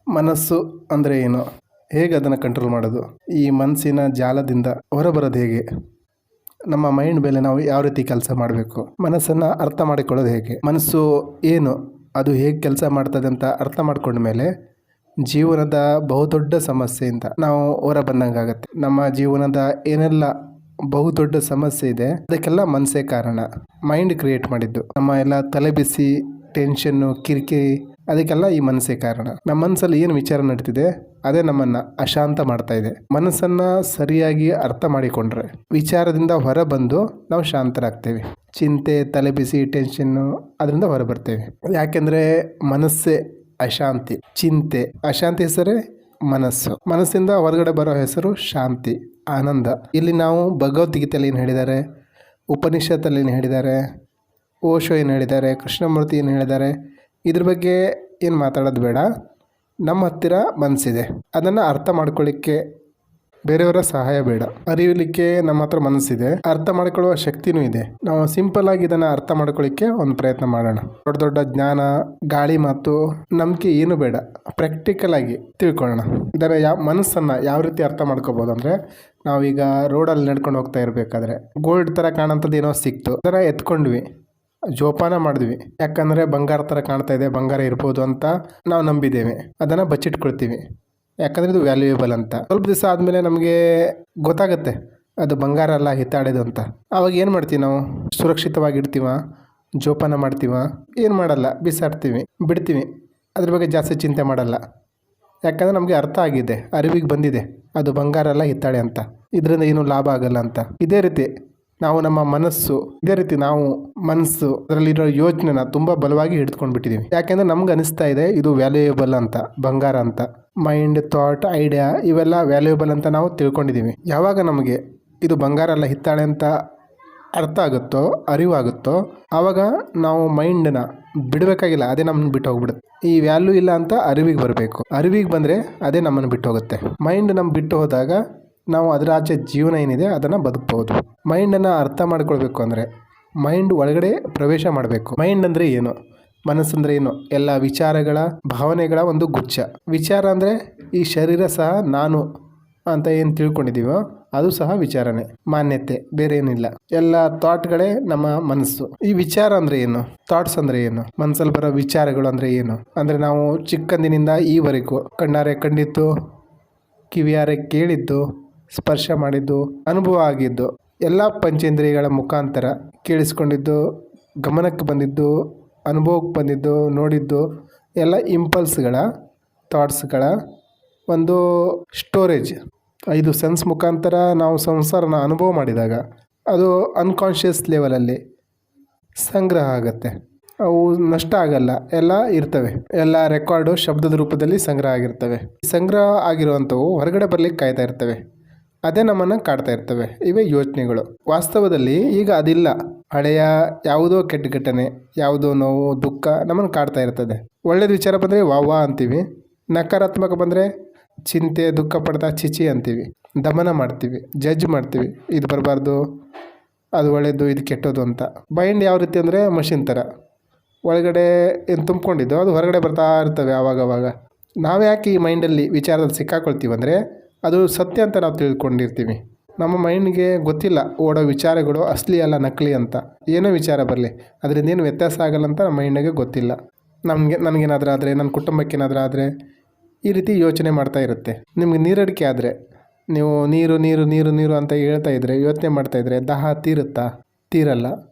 ಮನಸ್ಸು ಅಂದರೆ ಏನು, ಹೇಗೆ ಅದನ್ನು ಕಂಟ್ರೋಲ್ ಮಾಡೋದು, ಈ ಮನಸ್ಸಿನ ಜಾಲದಿಂದ ಹೊರಬರೋದು ಹೇಗೆ, ನಮ್ಮ ಮೈಂಡ್ ಮೇಲೆ ನಾವು ಯಾವ ರೀತಿ ಕೆಲಸ ಮಾಡಬೇಕು, ಮನಸ್ಸನ್ನು ಅರ್ಥ ಮಾಡಿಕೊಳ್ಳೋದು ಹೇಗೆ, ಮನಸ್ಸು ಏನು, ಅದು ಹೇಗೆ ಕೆಲಸ ಮಾಡ್ತದೆ ಅಂತ ಅರ್ಥ ಮಾಡ್ಕೊಂಡ ಮೇಲೆ ಜೀವನದ ಬಹುದೊಡ್ಡ ಸಮಸ್ಯೆಯಿಂದ ನಾವು ಹೊರ ಬಂದಂಗಾಗತ್ತೆ. ನಮ್ಮ ಜೀವನದ ಏನೆಲ್ಲ ಬಹುದೊಡ್ಡ ಸಮಸ್ಯೆ ಇದೆ ಅದಕ್ಕೆಲ್ಲ ಮನಸ್ಸೇ ಕಾರಣ. ಮೈಂಡ್ ಕ್ರಿಯೇಟ್ ಮಾಡಿದ್ದು. ನಮ್ಮ ಎಲ್ಲ ತಲೆಬಿಸಿ, ಟೆನ್ಷನ್ನು, ಕಿರಿಕಿರಿ, ಅದಕ್ಕೆಲ್ಲ ಈ ಮನಸ್ಸೇ ಕಾರಣ. ನಮ್ಮ ಮನಸ್ಸಲ್ಲಿ ಏನು ವಿಚಾರ ನಡೀತಿದೆ ಅದೇ ನಮ್ಮನ್ನು ಅಶಾಂತ ಮಾಡ್ತಾ ಇದೆ. ಮನಸ್ಸನ್ನು ಸರಿಯಾಗಿ ಅರ್ಥ ಮಾಡಿಕೊಂಡ್ರೆ ವಿಚಾರದಿಂದ ಹೊರ ಬಂದು ನಾವು ಶಾಂತರಾಗ್ತೇವೆ. ಚಿಂತೆ, ತಲೆಬಿಸಿ, ಟೆನ್ಷನ್ನು ಅದರಿಂದ ಹೊರ ಬರ್ತೇವೆ. ಯಾಕೆಂದರೆ ಮನಸ್ಸೇ ಅಶಾಂತಿ, ಚಿಂತೆ, ಅಶಾಂತಿ ಹೆಸರೇ ಮನಸ್ಸು. ಮನಸ್ಸಿಂದ ಹೊರಗಡೆ ಬರೋ ಹೆಸರು ಶಾಂತಿ, ಆನಂದ. ಇಲ್ಲಿ ನಾವು ಭಗವದ್ಗೀತೆಯಲ್ಲಿ ಏನು ಹೇಳಿದ್ದಾರೆ, ಉಪನಿಷತ್ತಲ್ಲಿ ಏನು ಹೇಳಿದ್ದಾರೆ, ಓಶೋ ಏನು ಹೇಳಿದ್ದಾರೆ, ಕೃಷ್ಣಮೂರ್ತಿ ಏನು ಹೇಳಿದ್ದಾರೆ, ಇದ್ರ ಬಗ್ಗೆ ಏನು ಮಾತಾಡೋದು ಬೇಡ. ನಮ್ಮ ಹತ್ತಿರ ಮನಸ್ಸಿದೆ, ಅದನ್ನು ಅರ್ಥ ಮಾಡ್ಕೊಳ್ಳಿಕ್ಕೆ ಬೇರೆಯವರ ಸಹಾಯ ಬೇಡ. ಅರಿಯಲಿಕ್ಕೆ ನಮ್ಮ ಹತ್ರ ಮನಸ್ಸಿದೆ, ಅರ್ಥ ಮಾಡ್ಕೊಳ್ಳುವ ಶಕ್ತಿನೂ ಇದೆ. ನಾವು ಸಿಂಪಲ್ ಆಗಿ ಇದನ್ನು ಅರ್ಥ ಮಾಡ್ಕೊಳ್ಳಿಕ್ಕೆ ಒಂದು ಪ್ರಯತ್ನ ಮಾಡೋಣ. ದೊಡ್ಡ ದೊಡ್ಡ ಜ್ಞಾನ, ಗಾಳಿ ಮಾತು, ನಂಬಿಕೆ ಏನು ಬೇಡ, ಪ್ರಾಕ್ಟಿಕಲ್ ಆಗಿ ತಿಳ್ಕೊಳ್ಳೋಣ. ಇದನ್ನು ಮನಸ್ಸನ್ನು ಯಾವ ರೀತಿ ಅರ್ಥ ಮಾಡ್ಕೋಬೋದು ಅಂದರೆ, ನಾವೀಗ ರೋಡಲ್ಲಿ ನಡ್ಕೊಂಡು ಹೋಗ್ತಾ ಇರಬೇಕಾದ್ರೆ ಗೋಲ್ಡ್ ಥರ ಕಾಣೋಂಥದ್ದು ಏನೋ ಸಿಕ್ತು, ಅದನ್ನು ಎತ್ಕೊಂಡ್ವಿ, ಜೋಪಾನ ಮಾಡಿದ್ವಿ. ಯಾಕಂದರೆ ಬಂಗಾರ ಥರ ಕಾಣ್ತಾ ಇದೆ, ಬಂಗಾರ ಇರ್ಬೋದು ಅಂತ ನಾವು ನಂಬಿದ್ದೇವೆ. ಅದನ್ನು ಬಚ್ಚಿಟ್ಕೊಳ್ತೀವಿ, ಯಾಕಂದರೆ ಇದು ವ್ಯಾಲ್ಯೂಯೇಬಲ್ ಅಂತ. ಸ್ವಲ್ಪ ದಿವಸ ಆದಮೇಲೆ ನಮಗೆ ಗೊತ್ತಾಗುತ್ತೆ ಅದು ಬಂಗಾರ ಅಲ್ಲ, ಹಿತ್ತಾಡೋದು ಅಂತ. ಆವಾಗ ಏನು ಮಾಡ್ತೀವಿ ನಾವು? ಸುರಕ್ಷಿತವಾಗಿಡ್ತೀವ, ಜೋಪಾನ ಮಾಡ್ತೀವ? ಏನು ಮಾಡಲ್ಲ, ಬಿಸಾಡ್ತೀವಿ, ಬಿಡ್ತೀವಿ. ಅದ್ರ ಬಗ್ಗೆ ಜಾಸ್ತಿ ಚಿಂತೆ ಮಾಡಲ್ಲ. ಯಾಕಂದರೆ ನಮಗೆ ಅರ್ಥ ಆಗಿದೆ, ಅರಿವಿಗೆ ಬಂದಿದೆ ಅದು ಬಂಗಾರ ಅಲ್ಲ, ಹಿತ್ತಾಳೆ ಅಂತ, ಇದರಿಂದ ಏನೂ ಲಾಭ ಆಗಲ್ಲ ಅಂತ. ಇದೇ ರೀತಿ ನಾವು ನಮ್ಮ ಮನಸ್ಸು, ಅದರಲ್ಲಿರೋ ಯೋಚನೆನ ತುಂಬ ಬಲವಾಗಿ ಹಿಡಿದುಕೊಂಡು ಬಿಟ್ಟಿದ್ದೀವಿ. ಯಾಕೆಂದರೆ ನಮ್ಗೆ ಅನಿಸ್ತಾ ಇದೆ ಇದು ವ್ಯಾಲ್ಯೂಯೇಬಲ್ ಅಂತ, ಬಂಗಾರ ಅಂತ. ಮೈಂಡ್, ಥಾಟ್, ಐಡಿಯಾ ಇವೆಲ್ಲ ವ್ಯಾಲ್ಯೂಯೇಬಲ್ ಅಂತ ನಾವು ತಿಳ್ಕೊಂಡಿದ್ದೀವಿ. ಯಾವಾಗ ನಮಗೆ ಇದು ಬಂಗಾರ ಅಲ್ಲ, ಹಿತ್ತಾಳೆ ಅಂತ ಅರ್ಥ ಆಗುತ್ತೋ, ಅರಿವಾಗುತ್ತೋ, ಆವಾಗ ನಾವು ಮೈಂಡನ್ನ ಬಿಡಬೇಕಾಗಿಲ್ಲ, ಅದೇ ನಮ್ಮನ್ನು ಬಿಟ್ಟು ಹೋಗ್ಬಿಡುತ್ತೆ. ಈ ವ್ಯಾಲ್ಯೂ ಇಲ್ಲ ಅಂತ ಅರಿವಿಗೆ ಬರಬೇಕು. ಅರಿವಿಗೆ ಬಂದರೆ ಅದೇ ನಮ್ಮನ್ನು ಬಿಟ್ಟು ಹೋಗುತ್ತೆ. ಮೈಂಡ್ ನಮ್ಗೆ ಬಿಟ್ಟು ಹೋದಾಗ ನಾವು ಅದರ ಆಚೆ ಜೀವನ ಏನಿದೆ ಅದನ್ನು ಬದುಕ್ಬೋದು. ಮೈಂಡನ್ನು ಅರ್ಥ ಮಾಡ್ಕೊಳ್ಬೇಕು ಅಂದರೆ ಮೈಂಡ್ ಒಳಗಡೆ ಪ್ರವೇಶ ಮಾಡಬೇಕು. ಮೈಂಡ್ ಅಂದರೆ ಏನು, ಮನಸ್ಸಂದರೆ ಏನು? ಎಲ್ಲ ವಿಚಾರಗಳ, ಭಾವನೆಗಳ ಒಂದು ಗುಚ್ಛ. ವಿಚಾರ ಅಂದರೆ ಈ ಶರೀರ ಸಹ ನಾನು ಅಂತ ಏನು ತಿಳ್ಕೊಂಡಿದ್ದೀವೋ ಅದು ಸಹ ವಿಚಾರನೇ, ಮಾನ್ಯತೆ, ಬೇರೆ ಏನಿಲ್ಲ. ಎಲ್ಲ ಥಾಟ್ಗಳೇ ನಮ್ಮ ಮನಸ್ಸು. ಈ ವಿಚಾರ ಅಂದರೆ ಏನು, ಥಾಟ್ಸ್ ಅಂದರೆ ಏನು, ಮನಸ್ಸಲ್ಲಿ ಬರೋ ವಿಚಾರಗಳು ಅಂದರೆ ಏನು ಅಂದರೆ, ನಾವು ಚಿಕ್ಕಂದಿನಿಂದ ಈವರೆಗೂ ಕಣ್ಣಾರೆ ಕಂಡಿದ್ದು, ಕಿವಿಯಾರೆ ಕೇಳಿದ್ದು, ಸ್ಪರ್ಶ ಮಾಡಿದ್ದು, ಅನುಭವ ಆಗಿದ್ದು, ಎಲ್ಲ ಪಂಚೇಂದ್ರಿಯಗಳ ಮುಖಾಂತರ ಕೇಳಿಸ್ಕೊಂಡಿದ್ದು, ಗಮನಕ್ಕೆ ಬಂದಿದ್ದು, ಅನುಭವಕ್ಕೆ ಬಂದಿದ್ದು, ನೋಡಿದ್ದು ಎಲ್ಲ ಇಂಪಲ್ಸ್ಗಳ, ಥಾಟ್ಸ್ಗಳ ಒಂದು ಸ್ಟೋರೇಜ್. 5 ಸೆನ್ಸ್ ಮುಖಾಂತರ ನಾವು ಸಂಸಾರನ ಅನುಭವ ಮಾಡಿದಾಗ ಅದು ಅನ್ಕಾನ್ಷಿಯಸ್ ಲೆವೆಲಲ್ಲಿ ಸಂಗ್ರಹ ಆಗುತ್ತೆ. ಅವು ನಷ್ಟ ಆಗಲ್ಲ, ಎಲ್ಲ ಇರ್ತವೆ. ಎಲ್ಲ ರೆಕಾರ್ಡು ಶಬ್ದದ ರೂಪದಲ್ಲಿ ಸಂಗ್ರಹ ಆಗಿರ್ತವೆ. ಸಂಗ್ರಹ ಆಗಿರುವಂಥವು ಹೊರಗಡೆ ಬರಲಿಕ್ಕೆ ಕಾಯ್ತಾ ಇರ್ತವೆ. ಅದೇ ನಮ್ಮನ್ನು ಕಾಡ್ತಾ ಇರ್ತವೆ. ಇವೇ ಯೋಚನೆಗಳು. ವಾಸ್ತವದಲ್ಲಿ ಈಗ ಅದಿಲ್ಲ. ಹಳೆಯ ಯಾವುದೋ ಕೆಟ್ಟ ಘಟನೆ, ಯಾವುದೋ ನೋವು, ದುಃಖ ನಮ್ಮನ್ನು ಕಾಡ್ತಾ ಇರ್ತದೆ. ಒಳ್ಳೇದು ವಿಚಾರ ಬಂದರೆ ವಾ ಅಂತೀವಿ, ನಕಾರಾತ್ಮಕ ಬಂದರೆ ಚಿಂತೆ, ದುಃಖ ಪಡ್ತಾ ಚಿಚಿ ಅಂತೀವಿ, ದಮನ ಮಾಡ್ತೀವಿ, ಜಡ್ಜ್ ಮಾಡ್ತೀವಿ, ಇದು ಬರಬಾರ್ದು, ಅದು ಒಳ್ಳೆಯದು, ಇದು ಕೆಟ್ಟೋದು ಅಂತ. ಮೈಂಡ್ ಯಾವ ರೀತಿ ಅಂದರೆ ಮಷಿನ್ ಥರ, ಒಳಗಡೆ ಏನು ತುಂಬ್ಕೊಂಡಿದ್ದೋ ಅದು ಹೊರಗಡೆ ಬರ್ತಾ ಇರ್ತವೆ ಆವಾಗವಾಗ. ನಾವು ಯಾಕೆ ಈ ಮೈಂಡಲ್ಲಿ ವಿಚಾರದಲ್ಲಿ ಸಿಕ್ಕಾಕೊಳ್ತೀವಿ ಅಂದರೆ ಅದು ಸತ್ಯ ಅಂತ ನಾವು ತಿಳ್ಕೊಂಡಿರ್ತೀವಿ. ನಮ್ಮ ಮೈಂಡ್ಗೆ ಗೊತ್ತಿಲ್ಲ ಓಡೋ ವಿಚಾರಗಳು ಅಸಲಿ ಅಲ್ಲ, ನಕಲಿ ಅಂತ. ಏನೋ ವಿಚಾರ ಬರಲಿ, ಅದರಿಂದ ಏನು ವ್ಯತ್ಯಾಸ ಆಗಲ್ಲ ಅಂತ ನಮ್ಮ ಮೈಂಡಿಗೆ ಗೊತ್ತಿಲ್ಲ. ನನಗೇನಾದರೂ ಆದರೆ, ನನ್ನ ಕುಟುಂಬಕ್ಕೇನಾದರೂ ಆದರೆ ಈ ರೀತಿ ಯೋಚನೆ ಮಾಡ್ತಾ ಇರುತ್ತೆ. ನಿಮಗೆ ನೀರಡಿಕೆ ಆದರೆ ನೀವು ನೀರು ನೀರು ನೀರು ನೀರು ಅಂತ ಹೇಳ್ತಾ ಇದ್ದರೆ, ಯೋಚನೆ ಮಾಡ್ತಾಯಿದ್ರೆ ದಾಹ ತೀರುತ್ತಾ? ತೀರಲ್ಲ,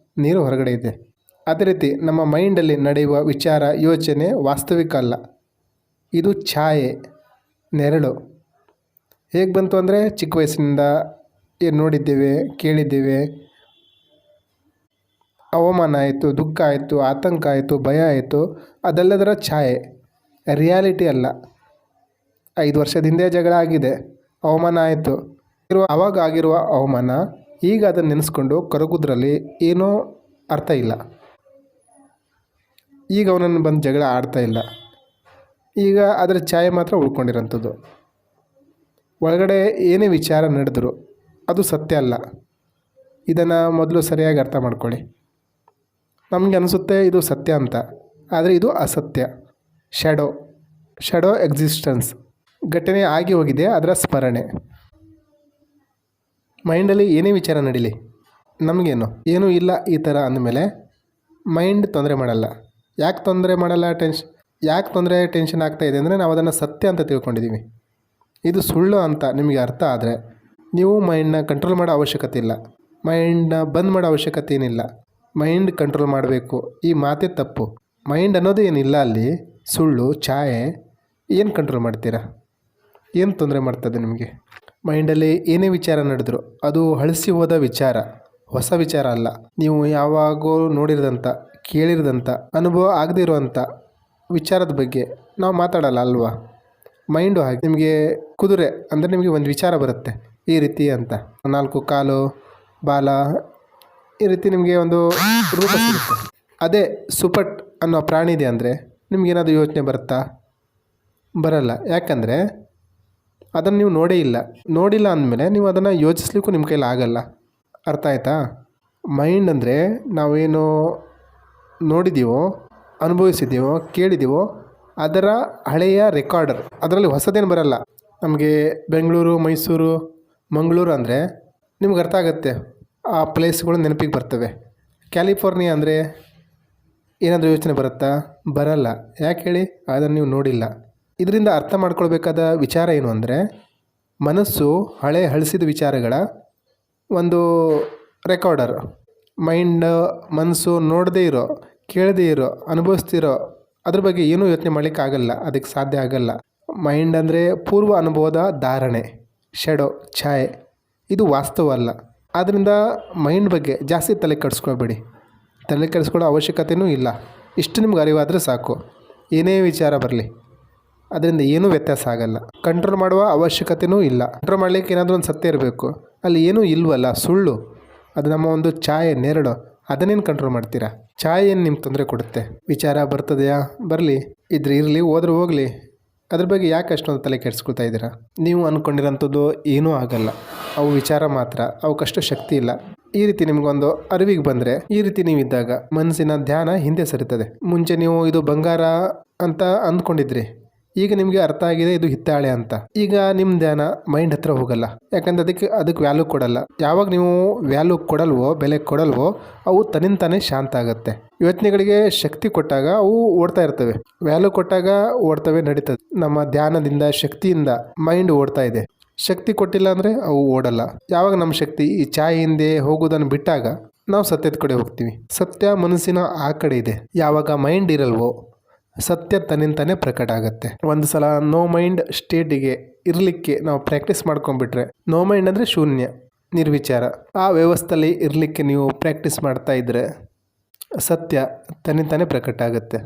ನೀರು ಹೊರಗಡೆ ಇದೆ. ಅದೇ ರೀತಿ ನಮ್ಮ ಮೈಂಡಲ್ಲಿ ನಡೆಯುವ ವಿಚಾರ, ಯೋಚನೆ ವಾಸ್ತವಿಕ ಅಲ್ಲ, ಇದು ಛಾಯೆ, ನೆರಳು. ಹೇಗೆ ಬಂತು ಅಂದರೆ ಚಿಕ್ಕ ವಯಸ್ಸಿನಿಂದ ಏನು ನೋಡಿದ್ದೇವೆ, ಕೇಳಿದ್ದೇವೆ, ಅವಮಾನ ಆಯಿತು, ದುಃಖ ಆಯಿತು, ಆತಂಕ ಆಯಿತು, ಭಯ ಆಯಿತು, ಅದೆಲ್ಲದರ ಛಾಯೆ, ರಿಯಾಲಿಟಿ ಅಲ್ಲ. 5 ವರ್ಷದ ಹಿಂದೆ ಜಗಳ ಆಗಿದೆ, ಅವಮಾನ ಆಯಿತು, ಆವಾಗ ಆಗಿರುವ ಅವಮಾನ ಈಗ ಅದನ್ನು ನೆನೆಸ್ಕೊಂಡು ಕೊರಗುದ್ರಲ್ಲಿ ಏನೂ ಅರ್ಥ ಇಲ್ಲ. ಈಗ ಅವನನ್ನು ಬಂದು ಜಗಳ ಆಡ್ತಾ ಇಲ್ಲ, ಈಗ ಅದರ ಛಾಯೆ ಮಾತ್ರ ಉಳ್ಕೊಂಡಿರೋಂಥದ್ದು. ಒಳಗಡೆ ಏನೇ ವಿಚಾರ ನಡೆದ್ರು ಅದು ಸತ್ಯ ಅಲ್ಲ. ಇದನ್ನು ಮೊದಲು ಸರಿಯಾಗಿ ಅರ್ಥ ಮಾಡ್ಕೊಳ್ಳಿ. ನಮಗೆ ಅನಿಸುತ್ತೆ ಇದು ಸತ್ಯ ಅಂತ, ಆದರೆ ಇದು ಅಸತ್ಯ, ಶ್ಯಾಡೋ, ಶಡೋ ಎಕ್ಸಿಸ್ಟೆನ್ಸ್, ಘಟನೆ ಆಗಿ ಹೋಗಿದೆ ಅದರ ಸ್ಮರಣೆ. ಮೈಂಡಲ್ಲಿ ಏನೇ ವಿಚಾರ ನಡೀಲಿ, ನಮಗೇನು ಏನೂ ಇಲ್ಲ ಈ ಥರ ಅಂದಮೇಲೆ ಮೈಂಡ್ ತೊಂದರೆ ಮಾಡಲ್ಲ. ಯಾಕೆ ತೊಂದರೆ ಮಾಡಲ್ಲ, ಯಾಕೆ ಟೆನ್ಷನ್ ಆಗ್ತಾ ಇದೆ ಅಂದರೆ ನಾವು ಅದನ್ನು ಸತ್ಯ ಅಂತ ತಿಳ್ಕೊಂಡಿದ್ದೀವಿ. ಇದು ಸುಳ್ಳು ಅಂತ ನಿಮಗೆ ಅರ್ಥ ಆದರೆ ನೀವು ಮೈಂಡನ್ನ ಕಂಟ್ರೋಲ್ ಮಾಡೋ ಅವಶ್ಯಕತೆ ಇಲ್ಲ, ಮೈಂಡನ್ನ ಬಂದ್ ಮಾಡೋ ಅವಶ್ಯಕತೆ ಏನಿಲ್ಲ. ಮೈಂಡ್ ಕಂಟ್ರೋಲ್ ಮಾಡಬೇಕು, ಈ ಮಾತೇ ತಪ್ಪು. ಮೈಂಡ್ ಅನ್ನೋದು ಏನಿಲ್ಲ ಅಲ್ಲಿ, ಸುಳ್ಳು ಛಾಯೆ. ಏನು ಕಂಟ್ರೋಲ್ ಮಾಡ್ತೀರಾ? ಏನು ತೊಂದರೆ ಮಾಡ್ತದೆ ನಿಮಗೆ? ಮೈಂಡಲ್ಲಿ ಏನೇ ವಿಚಾರ ನಡೆದ್ರು ಅದು ಹಳಸಿ ಹೋದ ವಿಚಾರ, ಹೊಸ ವಿಚಾರ ಅಲ್ಲ. ನೀವು ಯಾವಾಗೋ ನೋಡಿರೋದಂಥ, ಕೇಳಿರೋದಂಥ, ಅನುಭವ ಆಗದೇ ಇರುವಂಥ ವಿಚಾರದ ಬಗ್ಗೆ ನಾವು ಮಾತಾಡಲ್ಲ ಅಲ್ವಾ? ಮೈಂಡು ಹಾಗೆ. ನಿಮಗೆ ಕುದುರೆ ಅಂದರೆ ನಿಮಗೆ ಒಂದು ವಿಚಾರ ಬರುತ್ತೆ ಈ ರೀತಿ ಅಂತ, 4 ಕಾಲು ಬಾಲ, ಈ ರೀತಿ ನಿಮಗೆ ಒಂದು ರೂಪ ಸಿಗುತ್ತೆ. ಅದೇ ಸುಪಟ್ ಅನ್ನೋ ಪ್ರಾಣಿ ಇದೆ ಅಂದರೆ ನಿಮಗೇನಾದರೂ ಯೋಚನೆ ಬರುತ್ತಾ? ಬರಲ್ಲ. ಯಾಕಂದರೆ ಅದನ್ನು ನೀವು ನೋಡಿಲ್ಲ ಅಂದಮೇಲೆ ನೀವು ಅದನ್ನು ಯೋಚಿಸ್ಲಿಕ್ಕೂ ನಿಮ್ಮ ಕೈಲಿ ಆಗಲ್ಲ. ಅರ್ಥ ಆಯ್ತಾ? ಮೈಂಡ್ ಅಂದರೆ ನಾವೇನು ನೋಡಿದ್ದೀವೋ, ಅನುಭವಿಸಿದ್ದೀವೋ, ಕೇಳಿದ್ದೀವೋ ಅದರ ಹಳೆಯ ರೆಕಾರ್ಡರ್. ಅದರಲ್ಲಿ ಹೊಸದೇನು ಬರಲ್ಲ. ನಮಗೆ ಬೆಂಗಳೂರು, ಮೈಸೂರು, ಮಂಗಳೂರು ಅಂದರೆ ನಿಮ್ಗೆ ಅರ್ಥ ಆಗುತ್ತೆ, ಆ ಪ್ಲೇಸ್ಗಳು ನೆನಪಿಗೆ ಬರ್ತವೆ. ಕ್ಯಾಲಿಫೋರ್ನಿಯಾ ಅಂದರೆ ಏನಾದರೂ ಯೋಚನೆ ಬರುತ್ತಾ? ಬರಲ್ಲ. ಯಾಕೆ ಹೇಳಿ? ಅದನ್ನು ನೀವು ನೋಡಿಲ್ಲ. ಇದರಿಂದ ಅರ್ಥ ಮಾಡ್ಕೊಳ್ಬೇಕಾದ ವಿಚಾರ ಏನು ಅಂದರೆ, ಮನಸ್ಸು ಹಳಸಿದ ವಿಚಾರಗಳ ಒಂದು ರೆಕಾರ್ಡರ್. ಮನಸ್ಸು ನೋಡದೇ ಇರೋ, ಕೇಳದೇ ಇರೋ, ಅನುಭವಿಸ್ತಿರೋ ಅದ್ರ ಬಗ್ಗೆ ಏನೂ ಯೋಚನೆ ಮಾಡಲಿಕ್ಕೆ ಆಗಲ್ಲ, ಅದಕ್ಕೆ ಸಾಧ್ಯ ಆಗಲ್ಲ. ಮೈಂಡ್ ಅಂದರೆ ಪೂರ್ವ ಅನುಭವದ ಧಾರಣೆ, ಶೆಡೋ ಛಾಯೆ, ಇದು ವಾಸ್ತವ ಅಲ್ಲ. ಆದ್ದರಿಂದ ಮೈಂಡ್ ಬಗ್ಗೆ ಜಾಸ್ತಿ ತಲೆ ಕೆಡಿಸ್ಕೊಬೇಡಿ, ತಲೆ ಕೆಡಿಸ್ಕೊಳ್ಳೋ ಅವಶ್ಯಕತೆಯೂ ಇಲ್ಲ. ಇಷ್ಟು ನಿಮ್ಗೆ ಅರಿವಾದರೆ ಸಾಕು. ಏನೇ ವಿಚಾರ ಬರಲಿ ಅದರಿಂದ ಏನೂ ವ್ಯತ್ಯಾಸ ಆಗಲ್ಲ. ಕಂಟ್ರೋಲ್ ಮಾಡುವ ಅವಶ್ಯಕತೆಯೂ ಇಲ್ಲ. ಕಂಟ್ರೋಲ್ ಮಾಡಲಿಕ್ಕೆ ಏನಾದರೂ ಒಂದು ಸತ್ಯ ಇರಬೇಕು, ಅಲ್ಲಿ ಏನೂ ಇಲ್ವಲ್ಲ, ಸುಳ್ಳು. ಅದು ನಮ್ಮ ಒಂದು ಛಾಯೆ, ನೆರಳು. ಅದನ್ನೇನು ಕಂಟ್ರೋಲ್ ಮಾಡ್ತೀರಾ? ಛಾಯೆ ಏನು ನಿಮ್ಗೆ ತೊಂದರೆ ಕೊಡುತ್ತೆ? ವಿಚಾರ ಬರ್ತದೆಯಾ? ಬರಲಿ, ಇರಲಿ, ಹೋದ್ರೆ ಹೋಗಲಿ. ಅದ್ರ ಬಗ್ಗೆ ಯಾಕೆ ಅಷ್ಟೊಂದು ತಲೆ ಕೆಡಿಸ್ಕೊಳ್ತಾ ಇದ್ದೀರಾ? ನೀವು ಅಂದ್ಕೊಂಡಿರೋಂಥದ್ದು ಏನೂ ಆಗಲ್ಲ, ಅವು ವಿಚಾರ ಮಾತ್ರ, ಅವಕ್ಕಷ್ಟು ಶಕ್ತಿ ಇಲ್ಲ. ಈ ರೀತಿ ನಿಮಗೊಂದು ಅರಿವಿಗೆ ಬಂದರೆ, ಈ ರೀತಿ ನೀವಿದ್ದಾಗ ಮನಸ್ಸಿನ ಧ್ಯಾನ ಹಿಂದೆ ಸರಿತದೆ. ಮುಂಚೆ ನೀವು ಇದು ಬಂಗಾರ ಅಂತ ಅಂದ್ಕೊಂಡಿದ್ರಿ, ಈಗ ನಿಮಗೆ ಅರ್ಥ ಆಗಿದೆ ಇದು ಹಿತ್ತಾಳೆ ಅಂತ. ಈಗ ನಿಮ್ಮ ಧ್ಯಾನ ಮೈಂಡ್ ಹತ್ರ ಹೋಗಲ್ಲ, ಯಾಕಂದ್ರೆ ಅದಕ್ಕೆ ವ್ಯಾಲ್ಯೂ ಕೊಡಲ್ಲ. ಯಾವಾಗ ನೀವು ವ್ಯಾಲ್ಯೂ ಕೊಡಲ್ವೋ, ಬೆಲೆ ಕೊಡಲ್ವೋ, ಅವು ತನ್ನಿಂತಾನೇ ಶಾಂತ ಆಗುತ್ತೆ. ಯೋಚನೆಗಳಿಗೆ ಶಕ್ತಿ ಕೊಟ್ಟಾಗ ಅವು ಓಡ್ತಾ ಇರ್ತವೆ, ವ್ಯಾಲ್ಯೂ ಕೊಟ್ಟಾಗ ಓಡ್ತವೆ, ನಡೀತದೆ. ನಮ್ಮ ಧ್ಯಾನದಿಂದ, ಶಕ್ತಿಯಿಂದ ಮೈಂಡ್ ಓಡ್ತಾ ಇದೆ. ಶಕ್ತಿ ಕೊಟ್ಟಿಲ್ಲ ಅಂದರೆ ಅವು ಓಡಲ್ಲ. ಯಾವಾಗ ನಮ್ಮ ಶಕ್ತಿ ಈ ಛಾಯೆ ಹಿಂದೆ ಹೋಗೋದನ್ನು ಬಿಟ್ಟಾಗ ನಾವು ಸತ್ಯದ ಕಡೆ ಹೋಗ್ತೀವಿ. ಸತ್ಯ ಮನಸ್ಸಿನ ಆ ಕಡೆ ಇದೆ. ಯಾವಾಗ ಮೈಂಡ್ ಇರಲ್ವೋ ಸತ್ಯ ತನ್ನಿಂತಾನೇ ಪ್ರಕಟ ಆಗುತ್ತೆ. ಒಂದು ಸಲ ನೋ ಮೈಂಡ್ ಸ್ಟೇಟಿಗೆ ಇರಲಿಕ್ಕೆ ನಾವು ಪ್ರಾಕ್ಟೀಸ್ ಮಾಡ್ಕೊಂಡ್ಬಿಟ್ರೆ, ನೋ ಮೈಂಡ್ ಅಂದರೆ ಶೂನ್ಯ, ನಿರ್ವಿಚಾರ, ಆ ವ್ಯವಸ್ಥೆಯಲ್ಲಿ ಇರಲಿಕ್ಕೆ ನೀವು ಪ್ರಾಕ್ಟೀಸ್ ಮಾಡ್ತಾ ಇದ್ದರೆ ಸತ್ಯ ತನ್ನಿಂತಾನೇ ಪ್ರಕಟ ಆಗುತ್ತೆ.